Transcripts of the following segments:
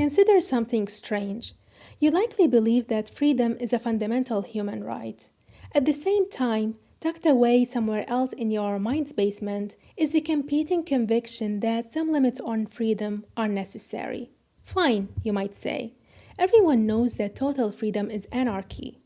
Consider something strange. You likely believe that freedom is a fundamental human right. At the same time, tucked away somewhere else in your mind's basement is the competing conviction that some limits on freedom are necessary. Fine, you might say. Everyone knows that total freedom is anarchy.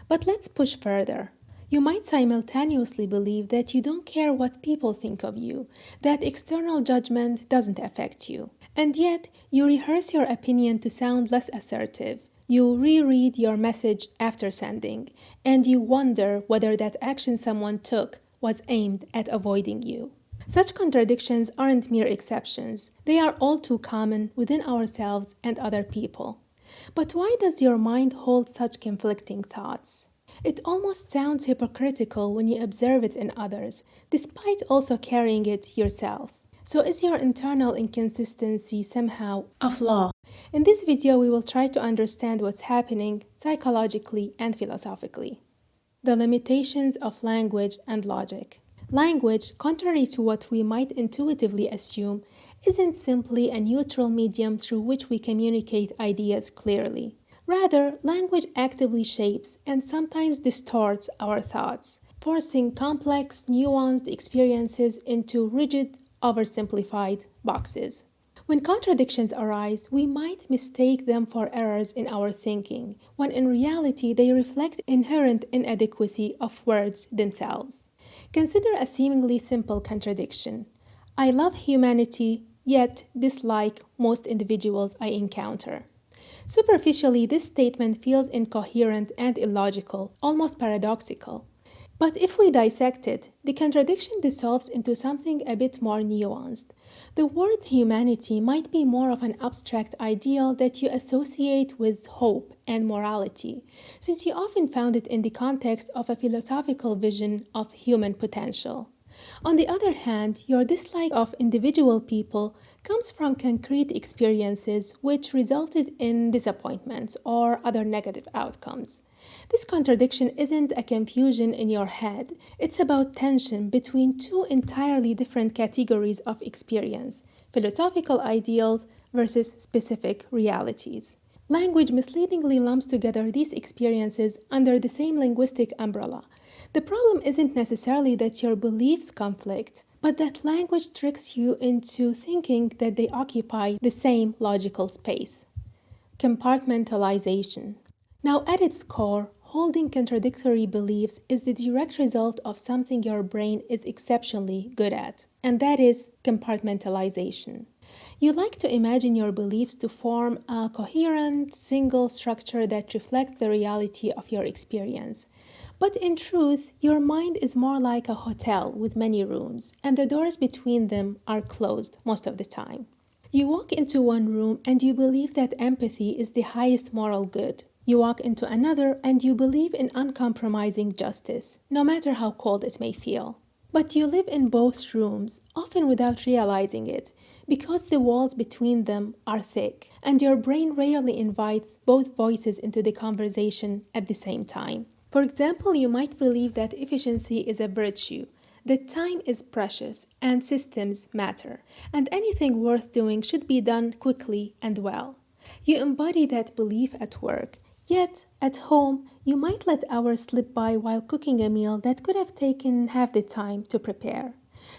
But let's push further. You might simultaneously believe that you don't care what people think of you, that external judgment doesn't affect you. And yet, you rehearse your opinion to sound less assertive. You reread your message after sending, and you wonder whether that action someone took was aimed at avoiding you. Such contradictions aren't mere exceptions, they are all too common within ourselves and other people. But why does your mind hold such conflicting thoughts? It almost sounds hypocritical when you observe it in others, despite also carrying it yourself. So is your internal inconsistency somehow a flaw? In this video, we will try to understand what's happening psychologically and philosophically. The limitations of language and logic. Language, contrary to what we might intuitively assume, isn't simply a neutral medium through which we communicate ideas clearly. Rather, language actively shapes and sometimes distorts our thoughts, forcing complex, nuanced experiences into rigid, oversimplified boxes. When contradictions arise, we might mistake them for errors in our thinking, when in reality they reflect inherent inadequacy of words themselves. Consider a seemingly simple contradiction. I love humanity, yet dislike most individuals I encounter. Superficially, this statement feels incoherent and illogical, almost paradoxical. But if we dissect it, the contradiction dissolves into something a bit more nuanced. The word humanity might be more of an abstract ideal that you associate with hope and morality, since you often found it in the context of a philosophical vision of human potential. On the other hand, your dislike of individual people comes from concrete experiences which resulted in disappointments or other negative outcomes. This contradiction isn't a confusion in your head, it's about tension between two entirely different categories of experience, philosophical ideals versus specific realities. Language misleadingly lumps together these experiences under the same linguistic umbrella. The problem isn't necessarily that your beliefs conflict, but that language tricks you into thinking that they occupy the same logical space. Compartmentalization. Now, at its core, holding contradictory beliefs is the direct result of something your brain is exceptionally good at, and that is compartmentalization. You like to imagine your beliefs to form a coherent, single structure that reflects the reality of your experience. But in truth, your mind is more like a hotel with many rooms, and the doors between them are closed most of the time. You walk into one room and you believe that empathy is the highest moral good. You walk into another and you believe in uncompromising justice, no matter how cold it may feel. But you live in both rooms, often without realizing it, because the walls between them are thick, and your brain rarely invites both voices into the conversation at the same time. For example, you might believe that efficiency is a virtue, that time is precious and systems matter, and anything worth doing should be done quickly and well. You embody that belief at work, yet at home you might let hours slip by while cooking a meal that could have taken half the time to prepare.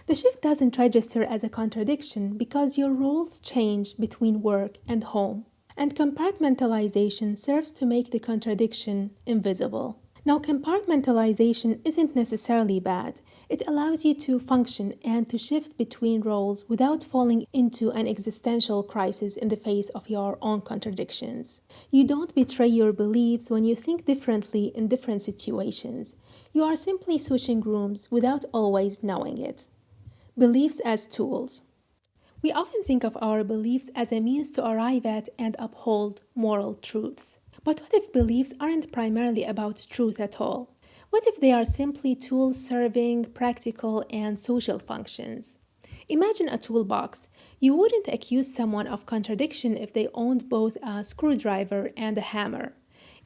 The shift doesn't register as a contradiction because your roles change between work and home, and compartmentalization serves to make the contradiction invisible. Now, compartmentalization isn't necessarily bad. It allows you to function and to shift between roles without falling into an existential crisis in the face of your own contradictions. You don't betray your beliefs when you think differently in different situations. You are simply switching rooms without always knowing it. Beliefs as tools. We often think of our beliefs as a means to arrive at and uphold moral truths. But what if beliefs aren't primarily about truth at all? What if they are simply tools serving practical and social functions? Imagine a toolbox. You wouldn't accuse someone of contradiction if they owned both a screwdriver and a hammer.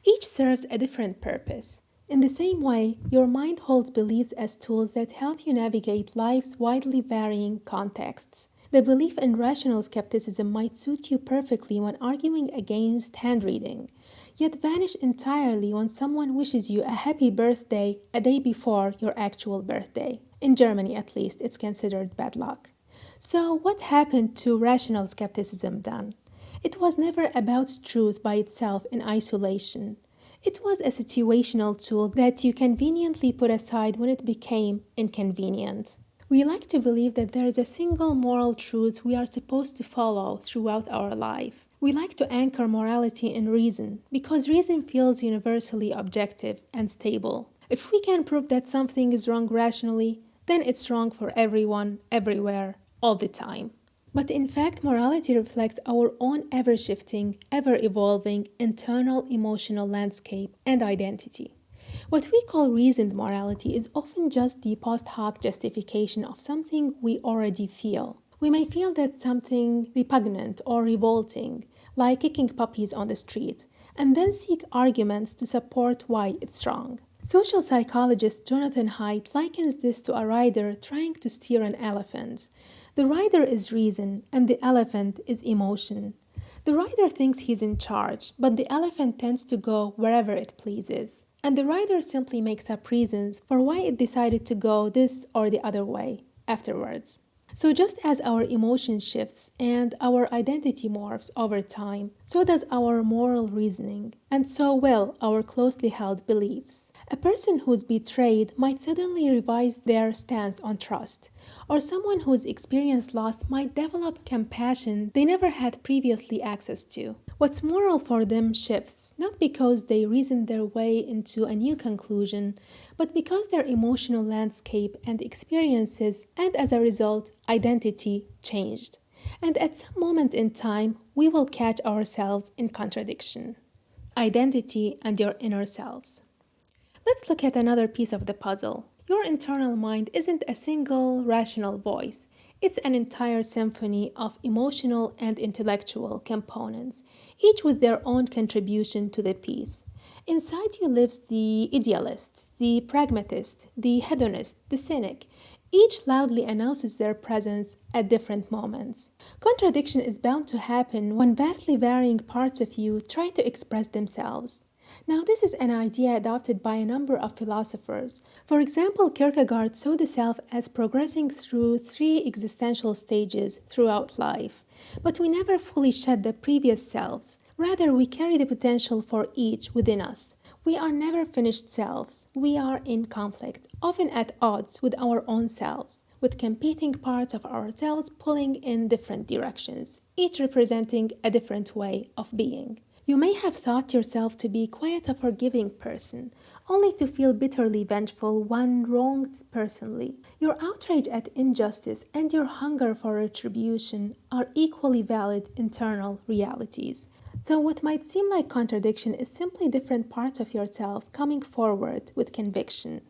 Each serves a different purpose. In the same way, your mind holds beliefs as tools that help you navigate life's widely varying contexts. The belief in rational skepticism might suit you perfectly when arguing against hand reading, yet vanish entirely when someone wishes you a happy birthday a day before your actual birthday. In Germany, at least, it's considered bad luck. So, what happened to rational skepticism then? It was never about truth by itself in isolation. It was a situational tool that you conveniently put aside when it became inconvenient. We like to believe that there is a single moral truth we are supposed to follow throughout our life. We like to anchor morality in reason because reason feels universally objective and stable. If we can prove that something is wrong rationally, then it's wrong for everyone, everywhere, all the time. But in fact, morality reflects our own ever shifting, ever evolving internal emotional landscape and identity. What we call reasoned morality is often just the post hoc justification of something we already feel. We may feel that something repugnant or revolting, like kicking puppies on the street, and then seek arguments to support why it's wrong. Social psychologist Jonathan Haidt likens this to a rider trying to steer an elephant. The rider is reason, and the elephant is emotion. The rider thinks he's in charge, but the elephant tends to go wherever it pleases. And the rider simply makes up reasons for why it decided to go this or the other way afterwards. So, just as our emotion shifts and our identity morphs over time, so does our moral reasoning, and so will our closely held beliefs. A person who's betrayed might suddenly revise their stance on trust, or someone who's experienced loss might develop compassion they never had previously access to. What's moral for them shifts, not because they reason their way into a new conclusion, but because their emotional landscape and experiences, and as a result, identity changed. And at some moment in time, we will catch ourselves in contradiction. Identity and your inner selves. Let's look at another piece of the puzzle. Your internal mind isn't a single rational voice. It's an entire symphony of emotional and intellectual components, each with their own contribution to the piece. Inside you lives the idealist, the pragmatist, the hedonist, the cynic. Each loudly announces their presence at different moments. Contradiction is bound to happen when vastly varying parts of you try to express themselves. Now, this is an idea adopted by a number of philosophers. For example, Kierkegaard saw the self as progressing through three existential stages throughout life. But we never fully shed the previous selves. Rather, we carry the potential for each within us. We are never finished selves. We are in conflict, often at odds with our own selves, with competing parts of ourselves pulling in different directions, each representing a different way of being. You may have thought yourself to be quite a forgiving person, only to feel bitterly vengeful when wronged personally. Your outrage at injustice and your hunger for retribution are equally valid internal realities. So, what might seem like contradiction is simply different parts of yourself coming forward with conviction.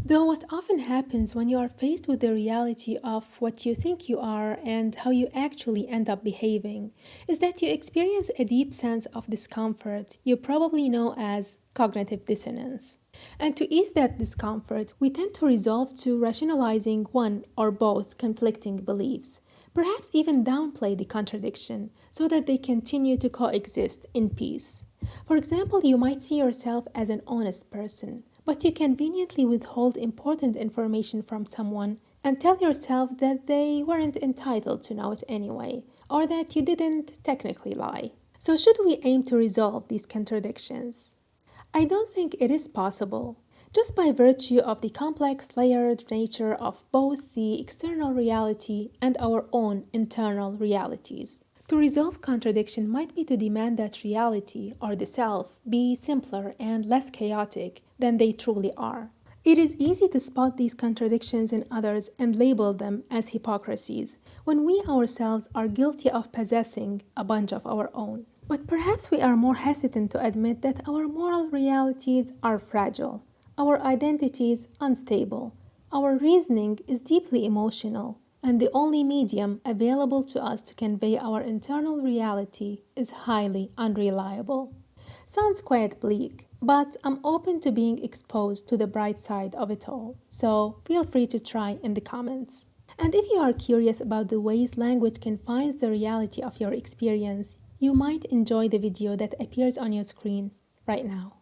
Though, what often happens when you are faced with the reality of what you think you are and how you actually end up behaving is that you experience a deep sense of discomfort you probably know as cognitive dissonance. And to ease that discomfort, we tend to resolve to rationalizing one or both conflicting beliefs. Perhaps even downplay the contradiction so that they continue to coexist in peace. For example, you might see yourself as an honest person, but you conveniently withhold important information from someone and tell yourself that they weren't entitled to know it anyway, or that you didn't technically lie. So, should we aim to resolve these contradictions? I don't think it is possible, just by virtue of the complex, layered nature of both the external reality and our own internal realities. To resolve contradiction might be to demand that reality, or the self, be simpler and less chaotic than they truly are. It is easy to spot these contradictions in others and label them as hypocrisies, when we ourselves are guilty of possessing a bunch of our own. But perhaps we are more hesitant to admit that our moral realities are fragile, our identities unstable, our reasoning is deeply emotional, and the only medium available to us to convey our internal reality is highly unreliable. Sounds quite bleak, but I'm open to being exposed to the bright side of it all, so feel free to try in the comments. And if you are curious about the ways language confines the reality of your experience, you might enjoy the video that appears on your screen right now.